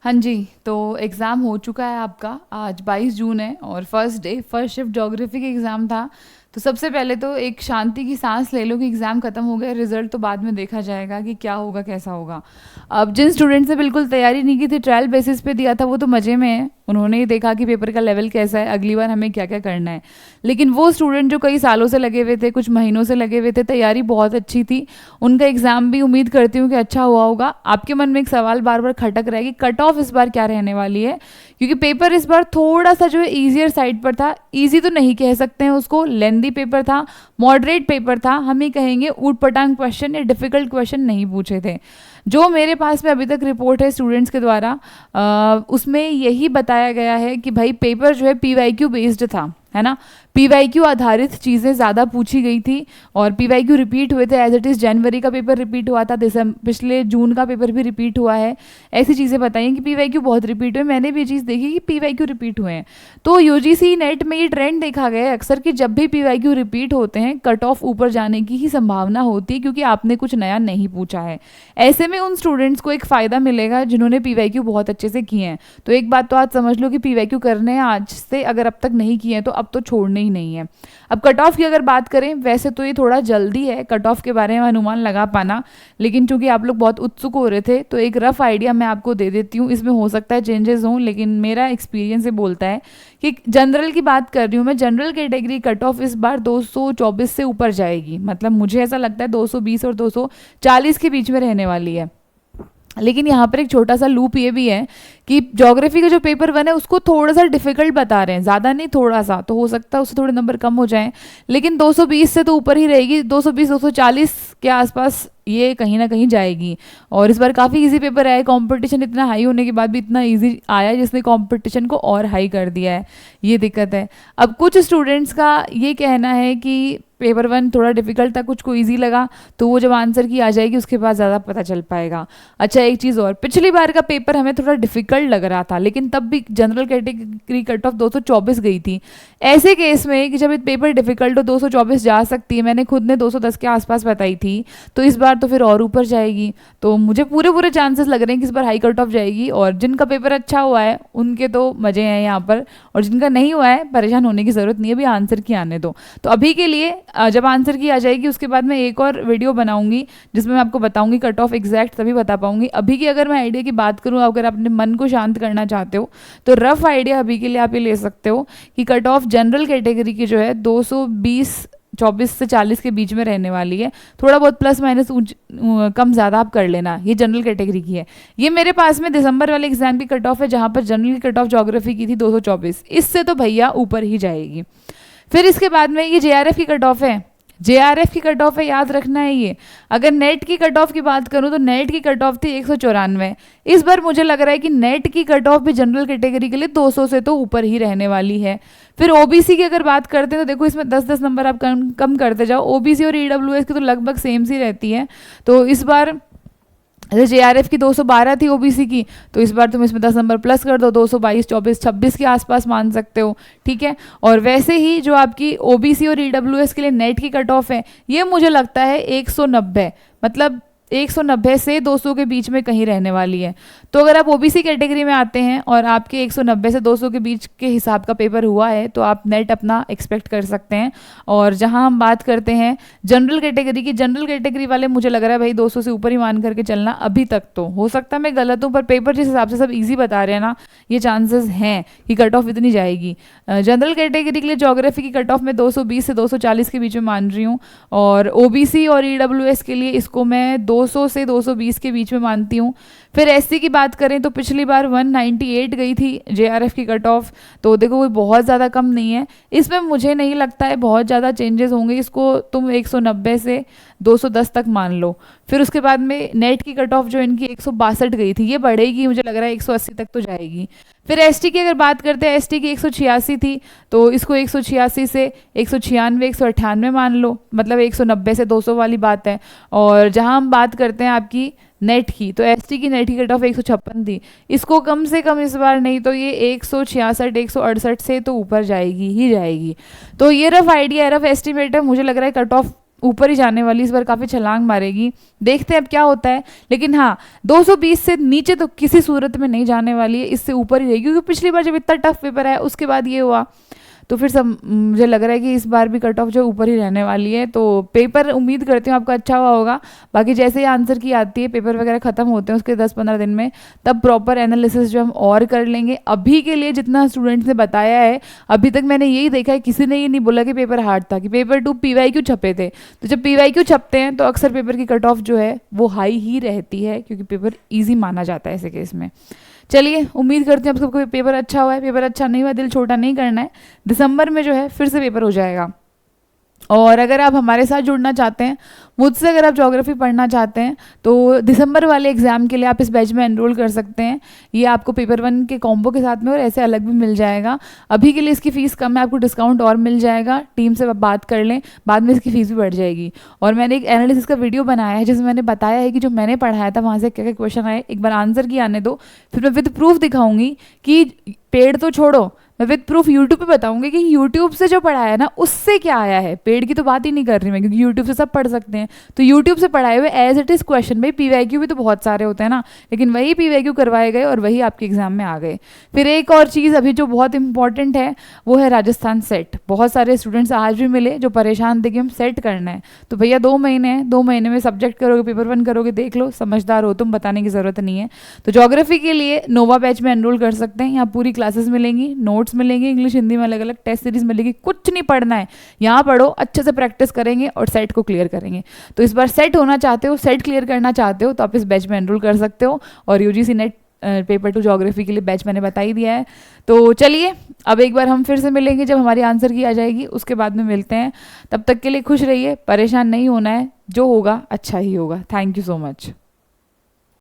हाँ जी। तो एग्ज़ाम हो चुका है आपका। आज 22 जून है और first day first shift geography का एग्ज़ाम था। तो सबसे पहले तो एक शांति की सांस ले लो कि एग्ज़ाम ख़त्म हो गया, रिजल्ट तो बाद में देखा जाएगा कि क्या होगा कैसा होगा। अब जिन स्टूडेंट्स ने बिल्कुल तैयारी नहीं की थी, ट्रायल बेसिस पे दिया था, वो तो मज़े में है, उन्होंने ही देखा कि पेपर का लेवल कैसा है, अगली बार हमें क्या क्या करना है। लेकिन वो स्टूडेंट जो कई सालों से लगे हुए थे, कुछ महीनों से लगे हुए थे, तैयारी बहुत अच्छी थी, उनका एग्ज़ाम भी उम्मीद करती हूँ कि अच्छा हुआ होगा। आपके मन में एक सवाल बार बार खटक रहा है कि कट ऑफ इस बार क्या रहने वाली है, क्योंकि पेपर इस बार थोड़ा सा जो है ईजियर साइड पर था। ईजी तो नहीं कह सकते हैं उसको, लेंदी पेपर था, मॉडरेट पेपर था, हम ही कहेंगे ऊट पटांग क्वेश्चन या डिफिकल्ट क्वेश्चन नहीं पूछे थे। जो मेरे पास में अभी तक रिपोर्ट है स्टूडेंट्स के द्वारा, उसमें यही बताया गया है कि भाई पेपर जो है पीवाईक्यू बेस्ड था, है ना। पीवाईक्यू आधारित चीज़ें ज़्यादा पूछी गई थी और पीवाईक्यू रिपीट हुए थे। एज इट इज़ जनवरी का पेपर रिपीट हुआ था, पिछले जून का पेपर भी रिपीट हुआ है। ऐसी चीज़ें बताई कि पीवाईक्यू बहुत रिपीट हुए। मैंने भी ये चीज़ देखी कि पीवाईक्यू रिपीट हुए हैं। तो यूजीसी नेट में ये ट्रेंड देखा गया है अक्सर कि जब भी पीवाईक्यू रिपीट होते हैं, कट ऑफ ऊपर जाने की ही संभावना होती है, क्योंकि आपने कुछ नया नहीं पूछा है। ऐसे में उन स्टूडेंट्स को एक फ़ायदा मिलेगा जिन्होंने पीवाईक्यू बहुत अच्छे से किए हैं। तो एक बात तो आज समझ लो कि पीवाईक्यू करने हैं आज से, अगर अब तक नहीं किए हैं तो अब तो छोड़ने ही नहीं है। अब कट ऑफ की अगर बात करें, वैसे तो ये थोड़ा जल्दी है कट ऑफ के बारे में अनुमान लगा पाना, लेकिन चूंकि आप लोग बहुत उत्सुक हो रहे थे तो एक रफ आइडिया मैं आपको दे देती हूँ। इसमें हो सकता है चेंजेस हों, लेकिन मेरा एक्सपीरियंस ये बोलता है कि जनरल की बात कर रही हूँ मैं, जनरल कैटेगरी कट ऑफ इस बार 224 से ऊपर जाएगी। मतलब मुझे ऐसा लगता है 220 और 240 के बीच में रहने वाली है। लेकिन यहाँ पर एक छोटा सा लूप ये भी है कि ज्योग्राफी का जो पेपर वन है उसको थोड़ा सा डिफिकल्ट बता रहे हैं, ज़्यादा नहीं थोड़ा सा, तो हो सकता है उससे थोड़े नंबर कम हो जाएं, लेकिन 220 से तो ऊपर ही रहेगी। 220 240 के आसपास ये कहीं ना कहीं जाएगी। और इस बार काफ़ी इजी पेपर आया है, कंपटीशन इतना हाई होने के बाद भी इतना इजी आया है जिसने कंपटीशन को और हाई कर दिया है। ये दिक्कत है। अब कुछ स्टूडेंट्स का ये कहना है कि पेपर वन थोड़ा डिफिकल्ट था, कुछ को ईजी लगा, तो वो जब आंसर की आ जाएगी उसके बाद ज़्यादा पता चल पाएगा। अच्छा, एक चीज़ और, पिछली बार का पेपर हमें थोड़ा डिफिकल्ट लग रहा था, लेकिन तब भी जनरल कैटेगरी कट ऑफ 224 गई थी। ऐसे केस में कि जब पेपर डिफिकल्ट हो 224 जा सकती है, मैंने खुद ने 210 के आसपास बताई थी, तो इस बार तो फिर और ऊपर जाएगी। तो मुझे पूरे पूरे चांसेस लग रहे हैं कि इस बार हाई कट ऑफ जाएगी, और जिनका पेपर अच्छा हुआ है उनके तो मज़े हैं यहाँ पर, और जिनका नहीं हुआ है परेशान होने की ज़रूरत नहीं है, अभी आंसर की आने दो। तो अभी के लिए जब आंसर की आ जाएगी उसके बाद मैं एक और वीडियो बनाऊंगी जिसमें मैं आपको बताऊंगी कट ऑफ एग्जैक्ट, तभी बता पाऊंगी। अभी की अगर मैं आइडिया की बात करूँ, अगर अपने मन को शांत करना चाहते हो तो रफ आइडिया अभी के लिए आप ये ले सकते हो कि कट ऑफ जनरल कैटेगरी की जो है 220 24 से 40 के बीच में रहने वाली है। थोड़ा बहुत प्लस माइनस कम ज़्यादा आप कर लेना, ये जनरल कैटेगरी की है। ये मेरे पास में दिसंबर वाले एग्जाम की कट ऑफ है, जहाँ पर जनरल की कट ऑफ ज्योग्राफी की थी 224। इससे तो भैया ऊपर ही जाएगी। फिर इसके बाद में ये जेआरएफ की कट ऑफ है, जेआरएफ की कट ऑफ है, याद रखना है ये। अगर नेट की कट ऑफ की बात करूं तो नेट की कट ऑफ थी 194। इस बार मुझे लग रहा है कि नेट की कट ऑफ भी जनरल कैटेगरी के लिए 200 से तो ऊपर ही रहने वाली है। फिर ओबीसी की अगर बात करते हैं तो देखो इसमें 10-10 नंबर आप कम कम करते जाओ। ओबीसी और ईडब्ल्यूएस की तो लगभग सेम सी रहती है। तो इस बार जैसे जेआरएफ की 212 थी ओबीसी की, तो इस बार तुम इसमें 10 नंबर प्लस कर दो, 222 24 26 के आसपास मान सकते हो, ठीक है। और वैसे ही जो आपकी ओबीसी और ईडब्ल्यूएस के लिए नेट की कट ऑफ है, ये मुझे लगता है 190, मतलब 190 से 200 के बीच में कहीं रहने वाली है। तो अगर आप ओबीसी कैटेगरी में आते हैं और आपके 190 से 200 के बीच के हिसाब का पेपर हुआ है तो आप नेट अपना एक्सपेक्ट कर सकते हैं। और जहां हम बात करते हैं जनरल कैटेगरी की, जनरल कैटेगरी वाले मुझे लग रहा है भाई 200 से ऊपर ही मान करके चलना अभी तक। तो हो सकता है मैं गलत हूँ, पर पेपर जिस हिसाब से सब ईजी बता रहे हैं ना, ये चांसेस हैं कि कट ऑफ इतनी जाएगी। जनरल कैटेगरी के लिए ज्योग्राफी की कट ऑफ मैं 220 से 240 के बीच में मान रही हूँ, और ओबीसी और ईडब्ल्यूएस के लिए इसको मैं 200 से 220 के बीच में मानती हूँ। फिर एससी की बात करें तो पिछली बार 198 गई थी जेआरएफ की कट ऑफ, तो देखो वो बहुत ज़्यादा कम नहीं है। इसमें मुझे नहीं लगता है बहुत ज़्यादा चेंजेस होंगे, इसको तुम 190 से 210 तक मान लो। फिर उसके बाद में नेट की कट ऑफ जो इनकी 162 गई थी, ये बढ़ेगी, मुझे लग रहा है 180 तक तो जाएगी। फिर एसटी की अगर बात करते हैं, एसटी की 186 थी, तो इसको 186 से 196 198 मान लो, मतलब 190 से 200 वाली बात है। और जहां हम बात करते हैं आपकी नेट की, तो एसटी की नेट की कट ऑफ 156 थी, इसको कम से कम इस बार नहीं तो ये 166 168 से तो ऊपर जाएगी ही जाएगी। तो ये रफ आइडिया, रफ एस्टिमेट है, मुझे लग रहा है कट ऑफ ऊपर ही जाने वाली, इस बार काफ़ी छलांग मारेगी, देखते हैं अब क्या होता है। लेकिन हाँ, 220 से नीचे तो किसी सूरत में नहीं जाने वाली है, इससे ऊपर ही रहेगी, क्योंकि पिछली बार जब इतना टफ पेपर आया उसके बाद ये हुआ, तो फिर सब मुझे लग रहा है कि इस बार भी कट ऑफ जो ऊपर ही रहने वाली है। तो पेपर उम्मीद करती हूँ आपका अच्छा हुआ होगा। बाकी जैसे ही आंसर की आती है, पेपर वगैरह खत्म होते हैं उसके 10-15 दिन में, तब प्रॉपर एनालिसिस जो हम और कर लेंगे। अभी के लिए जितना स्टूडेंट्स ने बताया है, अभी तक मैंने यही देखा है, किसी ने ये नहीं बोला कि पेपर हार्ड था, कि पेपर 2 PYQ छपे थे। तो जब PYQ छपते हैं तो अक्सर पेपर की कट ऑफ जो है वो हाई ही रहती है, क्योंकि पेपर ईजी माना जाता है ऐसे केस में। चलिए, उम्मीद करते हैं आप सबको पेपर अच्छा हुआ है। पेपर अच्छा नहीं हुआ, दिल छोटा नहीं करना है, दिसंबर में जो है फिर से पेपर हो जाएगा। और अगर आप हमारे साथ जुड़ना चाहते हैं, मुझसे अगर आप ज्योग्राफी पढ़ना चाहते हैं, तो दिसंबर वाले एग्ज़ाम के लिए आप इस बैच में एनरोल कर सकते हैं। ये आपको पेपर 1 के कॉम्बो के साथ में और ऐसे अलग भी मिल जाएगा। अभी के लिए इसकी फ़ीस कम है, आपको डिस्काउंट और मिल जाएगा, टीम से आप बात कर लें, बाद में इसकी फ़ीस भी बढ़ जाएगी। और मैंने एक एनालिसिस का वीडियो बनाया है जिसमें मैंने बताया है कि जो मैंने पढ़ाया था वहाँ से क्या क्या क्वेश्चन आए। एक बार आंसर की आने दो, फिर मैं विद प्रूफ दिखाऊंगी कि पेड़ तो छोड़ो, मैं विद प्रूफ यूट्यूब पे बताऊंगी कि यूट्यूब से जो पढ़ाया है ना उससे क्या आया है। पेड़ की तो बात ही नहीं कर रही मैं, क्योंकि यूट्यूब से सब पढ़ सकते हैं। तो यूट्यूब से पढ़ाए हुए एज इट इज़ क्वेश्चन, भाई PYQ भी तो बहुत सारे होते हैं ना, लेकिन वही PYQ करवाए गए और वही आपके एग्जाम में आ गए। फिर एक और चीज़ अभी जो बहुत इंपॉर्टेंट है वो है राजस्थान सेट। बहुत सारे स्टूडेंट्स आज भी मिले जो परेशान थे कि हम सेट करना है। तो भैया 2 महीने हैं, 2 महीने में सब्जेक्ट करोगे, पेपर 1 करोगे, देख लो, समझदार हो तुम, बताने की ज़रूरत नहीं है। तो ज्योग्राफी के लिए नोवा बैच में एनरोल कर सकते हैं। यहाँ पूरी क्लासेस मिलेंगी, नोट्स मिलेंगे, इंग्लिश हिंदी में अलग अलग टेस्ट सीरीज मिलेगी। कुछ नहीं पढ़ना है, यहाँ पढ़ो, अच्छे से प्रैक्टिस करेंगे और सेट को क्लियर करेंगे। तो इस बार सेट होना चाहते हो, सेट क्लियर करना चाहते हो, तो आप इस बैच में एनरोल कर सकते हो। और UGC नेट पेपर 2 ज्योग्राफी के लिए बैच मैंने बता ही दिया है। तो चलिए, अब एक बार हम फिर से मिलेंगे जब हमारी आंसर की आ जाएगी, उसके बाद में मिलते हैं। तब तक के लिए खुश रहिए, परेशान नहीं होना है, जो होगा अच्छा ही होगा। Thank you so much.